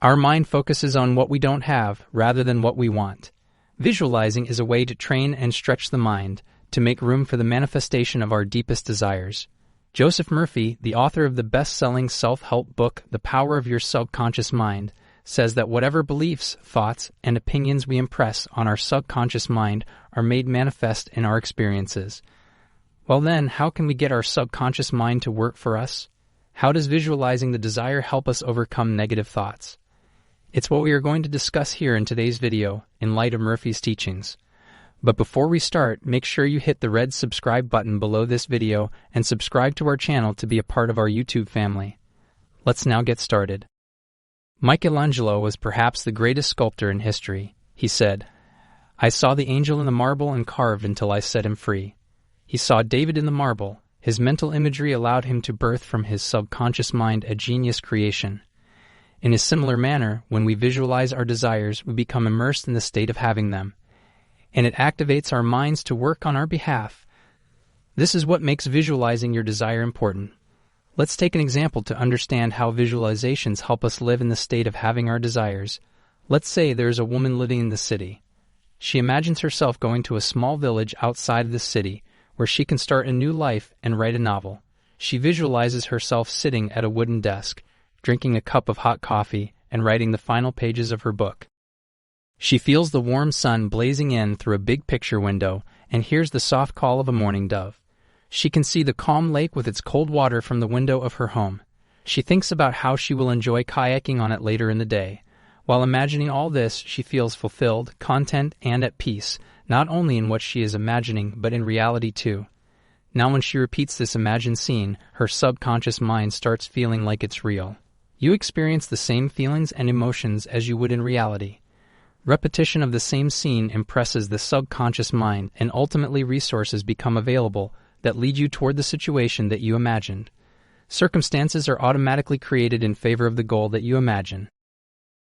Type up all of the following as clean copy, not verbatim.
Our mind focuses on what we don't have rather than what we want. Visualizing is a way to train and stretch the mind to make room for the manifestation of our deepest desires. Joseph Murphy, the author of the best-selling self-help book, The Power of Your Subconscious Mind, says that whatever beliefs, thoughts, and opinions we impress on our subconscious mind are made manifest in our experiences. Well then, how can we get our subconscious mind to work for us? How does visualizing the desire help us overcome negative thoughts? It's what we are going to discuss here in today's video, in light of Murphy's teachings. But before we start, make sure you hit the red subscribe button below this video and subscribe to our channel to be a part of our YouTube family. Let's now get started. Michelangelo was perhaps the greatest sculptor in history. He said, "I saw the angel in the marble and carved until I set him free." He saw David in the marble. His mental imagery allowed him to birth from his subconscious mind a genius creation. In a similar manner, when we visualize our desires, we become immersed in the state of having them, and it activates our minds to work on our behalf. This is what makes visualizing your desire important. Let's take an example to understand how visualizations help us live in the state of having our desires. Let's say there is a woman living in the city. She imagines herself going to a small village outside of the city where she can start a new life and write a novel. She visualizes herself sitting at a wooden desk, drinking a cup of hot coffee, and writing the final pages of her book. She feels the warm sun blazing in through a big picture window and hears the soft call of a mourning dove. She can see the calm lake with its cold water from the window of her home. She thinks about how she will enjoy kayaking on it later in the day. While imagining all this, she feels fulfilled, content, and at peace, not only in what she is imagining, but in reality too. Now when she repeats this imagined scene, her subconscious mind starts feeling like it's real. You experience the same feelings and emotions as you would in reality. Repetition of the same scene impresses the subconscious mind, and ultimately resources become available that lead you toward the situation that you imagined. Circumstances are automatically created in favor of the goal that you imagine.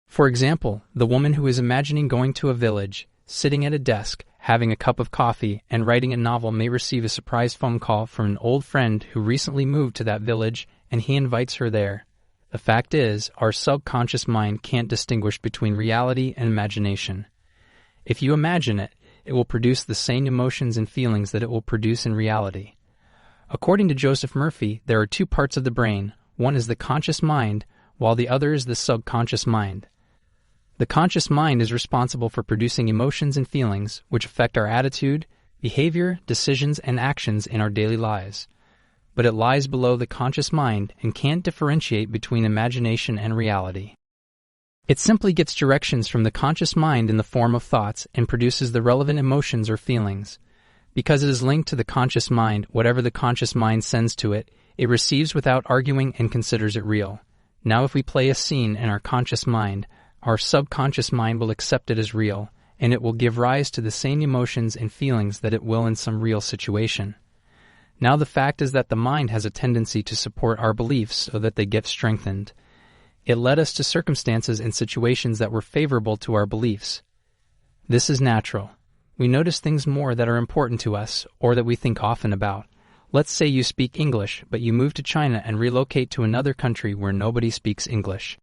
For example, the woman who is imagining going to a village, sitting at a desk, having a cup of coffee, and writing a novel may receive a surprise phone call from an old friend who recently moved to that village, and he invites her there. The fact is, our subconscious mind can't distinguish between reality and imagination. If you imagine it, it will produce the same emotions and feelings that it will produce in reality. According to Joseph Murphy, there are two parts of the brain. One is the conscious mind, while the other is the subconscious mind. The conscious mind is responsible for producing emotions and feelings which affect our attitude, behavior, decisions, and actions in our daily lives. But it lies below the conscious mind and can't differentiate between imagination and reality. It simply gets directions from the conscious mind in the form of thoughts and produces the relevant emotions or feelings. Because it is linked to the conscious mind, whatever the conscious mind sends to it, it receives without arguing and considers it real. Now if we play a scene in our conscious mind, our subconscious mind will accept it as real, and it will give rise to the same emotions and feelings that it will in some real situation. Now the fact is that the mind has a tendency to support our beliefs so that they get strengthened. It led us to circumstances and situations that were favorable to our beliefs. This is natural. We notice things more that are important to us or that we think often about. Let's say you speak English, but you move to China and relocate to another country where nobody speaks English.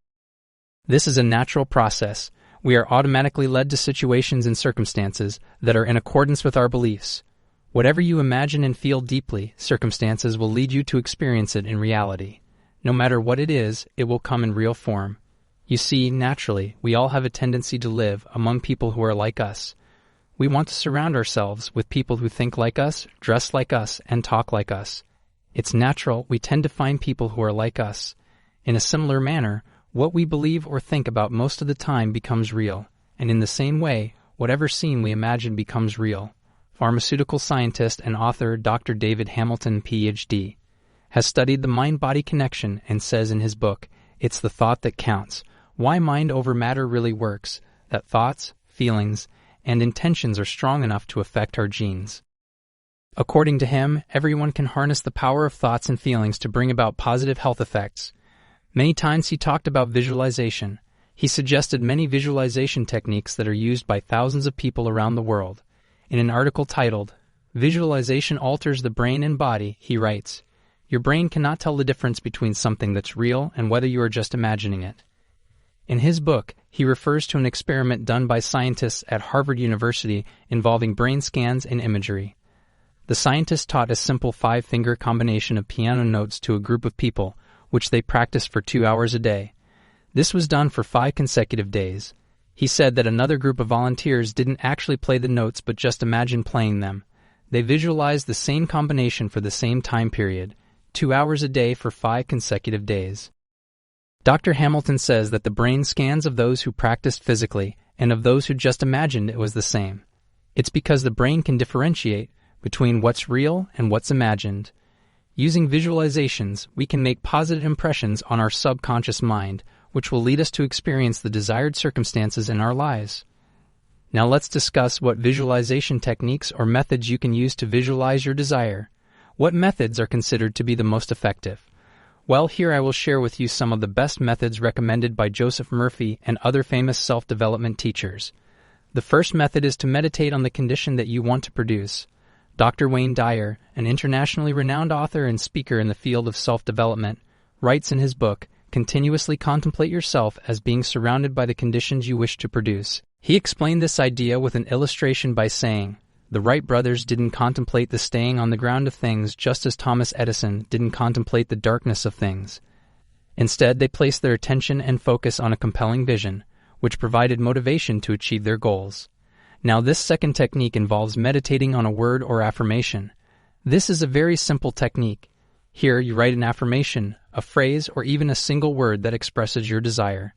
This is a natural process. We are automatically led to situations and circumstances that are in accordance with our beliefs. Whatever you imagine and feel deeply, circumstances will lead you to experience it in reality. No matter what it is, it will come in real form. You see, naturally, we all have a tendency to live among people who are like us. We want to surround ourselves with people who think like us, dress like us, and talk like us. It's natural we tend to find people who are like us. In a similar manner, what we believe or think about most of the time becomes real, and in the same way, whatever scene we imagine becomes real. Pharmaceutical scientist and author Dr. David Hamilton, Ph.D., has studied the mind-body connection and says in his book, "It's the thought that counts. Why mind over matter really works, that thoughts, feelings, and intentions are strong enough to affect our genes." According to him, everyone can harness the power of thoughts and feelings to bring about positive health effects. Many times he talked about visualization. He suggested many visualization techniques that are used by thousands of people around the world. In an article titled, "Visualization Alters the Brain and Body," he writes, "Your brain cannot tell the difference between something that's real and whether you are just imagining it. In his book, he refers to an experiment done by scientists at Harvard University involving brain scans and imagery. The scientists taught a simple 5-finger combination of piano notes to a group of people, which they practiced for 2 hours a day. This was done for 5 consecutive days. He said that another group of volunteers didn't actually play the notes but just imagined playing them. They visualized the same combination for the same time period, 2 hours a day for 5 consecutive days. Dr. Hamilton says that the brain scans of those who practiced physically and of those who just imagined it was the same. It's because the brain can differentiate between what's real and what's imagined. Using visualizations, we can make positive impressions on our subconscious mind, which will lead us to experience the desired circumstances in our lives. Now let's discuss what visualization techniques or methods you can use to visualize your desire. What methods are considered to be the most effective? Well, here I will share with you some of the best methods recommended by Joseph Murphy and other famous self-development teachers. The first method is to meditate on the condition that you want to produce. Dr. Wayne Dyer, an internationally renowned author and speaker in the field of self-development, writes in his book, "Continuously contemplate yourself as being surrounded by the conditions you wish to produce." He explained this idea with an illustration by saying, "The Wright brothers didn't contemplate the staying on the ground of things just as Thomas Edison didn't contemplate the darkness of things. Instead, they placed their attention and focus on a compelling vision, which provided motivation to achieve their goals." Now, this second technique involves meditating on a word or affirmation. This is a very simple technique. Here, you write an affirmation, a phrase, or even a single word that expresses your desire.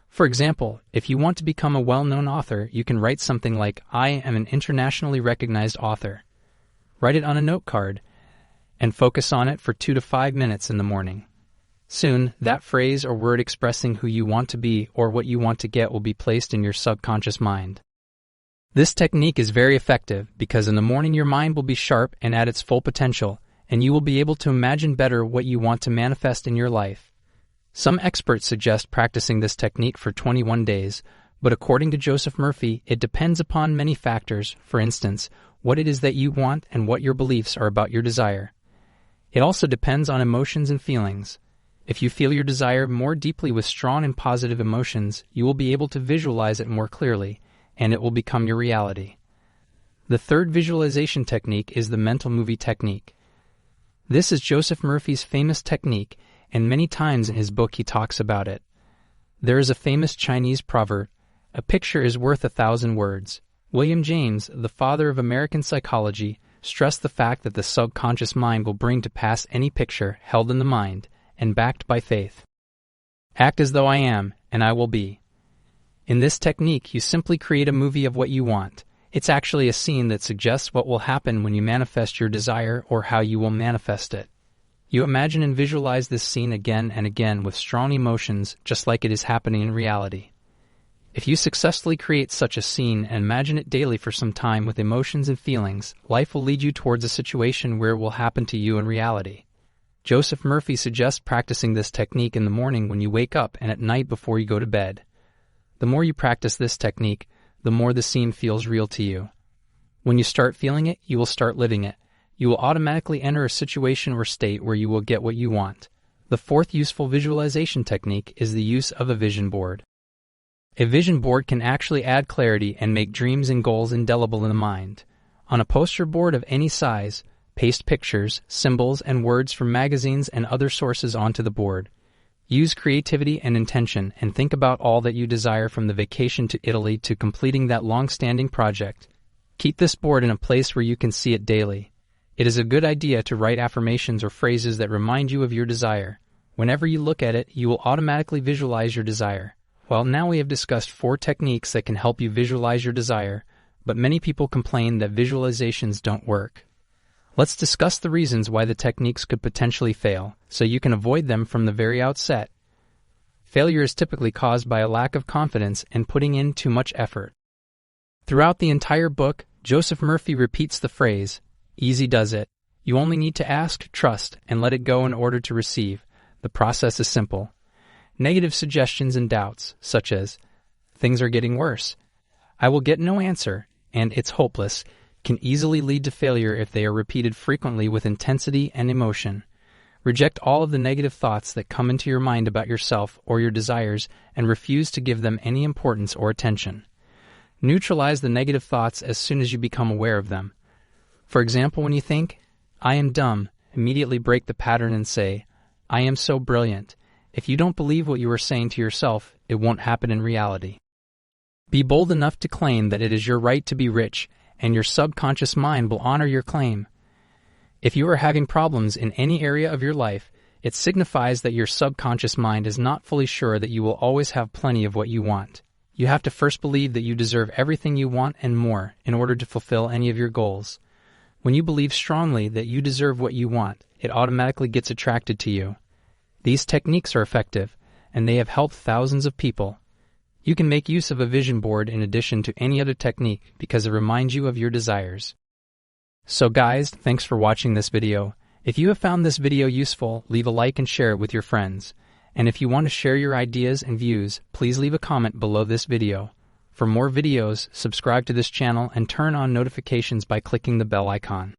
For example, if you want to become a well-known author, you can write something like, "I am an internationally recognized author." Write it on a note card and focus on it for 2 to 5 minutes in the morning. Soon, that phrase or word expressing who you want to be or what you want to get will be placed in your subconscious mind. This technique is very effective because in the morning your mind will be sharp and at its full potential, and you will be able to imagine better what you want to manifest in your life. Some experts suggest practicing this technique for 21 days, but according to Joseph Murphy, it depends upon many factors, for instance, what it is that you want and what your beliefs are about your desire. It also depends on emotions and feelings. If you feel your desire more deeply with strong and positive emotions, you will be able to visualize it more clearly, and it will become your reality. The third visualization technique is the mental movie technique. This is Joseph Murphy's famous technique, and many times in his book he talks about it. There is a famous Chinese proverb, "A picture is worth 1,000 words." William James, the father of American psychology, stressed the fact that the subconscious mind will bring to pass any picture held in the mind and backed by faith. Act as though I am, and I will be. In this technique, you simply create a movie of what you want. It's actually a scene that suggests what will happen when you manifest your desire or how you will manifest it. You imagine and visualize this scene again and again with strong emotions, just like it is happening in reality. If you successfully create such a scene and imagine it daily for some time with emotions and feelings, life will lead you towards a situation where it will happen to you in reality. Joseph Murphy suggests practicing this technique in the morning when you wake up and at night before you go to bed. The more you practice this technique, the more the scene feels real to you. When you start feeling it, you will start living it. You will automatically enter a situation or state where you will get what you want. The fourth useful visualization technique is the use of a vision board. A vision board can actually add clarity and make dreams and goals indelible in the mind. On a poster board of any size, paste pictures, symbols, and words from magazines and other sources onto the board. Use creativity and intention and think about all that you desire, from the vacation to Italy to completing that long-standing project. Keep this board in a place where you can see it daily. It is a good idea to write affirmations or phrases that remind you of your desire. Whenever you look at it, you will automatically visualize your desire. Well, now we have discussed 4 techniques that can help you visualize your desire, but many people complain that visualizations don't work. Let's discuss the reasons why the techniques could potentially fail, so you can avoid them from the very outset. Failure is typically caused by a lack of confidence and putting in too much effort. Throughout the entire book, Joseph Murphy repeats the phrase, "Easy does it. You only need to ask, trust, and let it go in order to receive. The process is simple." Negative suggestions and doubts, such as, "Things are getting worse," "I will get no answer," and "It's hopeless," can easily lead to failure if they are repeated frequently with intensity and emotion. Reject all of the negative thoughts that come into your mind about yourself or your desires and refuse to give them any importance or attention. Neutralize the negative thoughts as soon as you become aware of them. For example, when you think, "I am dumb," immediately break the pattern and say, "I am so brilliant." If you don't believe what you are saying to yourself, it won't happen in reality. Be bold enough to claim that it is your right to be rich, and your subconscious mind will honor your claim. If you are having problems in any area of your life, it signifies that your subconscious mind is not fully sure that you will always have plenty of what you want. You have to first believe that you deserve everything you want and more in order to fulfill any of your goals. When you believe strongly that you deserve what you want, it automatically gets attracted to you. These techniques are effective, and they have helped thousands of people. You can make use of a vision board in addition to any other technique because it reminds you of your desires. So guys, thanks for watching this video. If you have found this video useful, leave a like and share it with your friends. And if you want to share your ideas and views, please leave a comment below this video. For more videos, subscribe to this channel and turn on notifications by clicking the bell icon.